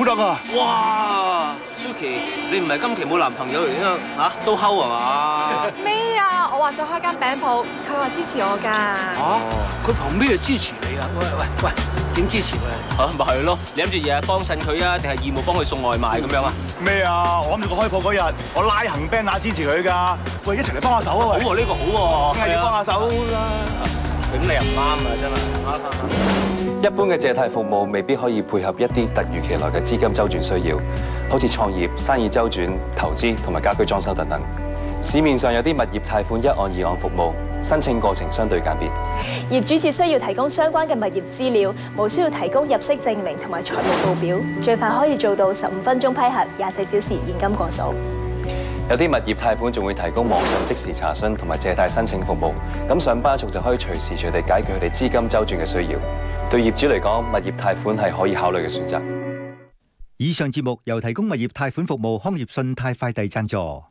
得啊！哇 ，Suki， 你唔係今期冇男朋友嚟啊？都溝係嘛？咩啊？我話想開間餅鋪，佢話支持我㗎。佢憑咩支持你啊？喂，點支持佢？咪係咯，你諗住日日幫襯佢啊，定係義務幫佢送外賣咁樣啊？咩啊？我諗住佢開鋪嗰日，我拉行 banner 支持佢㗎。喂，一齊嚟幫下手啊！喂，好喎，呢個好喎，梗係要幫下手啦。咁你又唔啱啊，真係。一般嘅借貸服務未必可以配合一啲突如其來嘅資金周轉需要，好似創業、生意周轉、投資同埋家居裝修等等。市面上有啲物業貸款一案二案服務，申請過程相對簡便。業主只需要提供相關嘅物業資料，無需要提供入息證明同埋財務報表，最快可以做到15分鐘批核，24小時現金過數。有啲物業貸款仲會提供網上即時查詢同埋借貸申請服務，咁上班族就可以隨時隨地解決佢哋資金周轉嘅需要。對業主嚟講，物業貸款係可以考慮嘅選擇。以上節目由提供物業貸款服務康業信貸快遞贊助。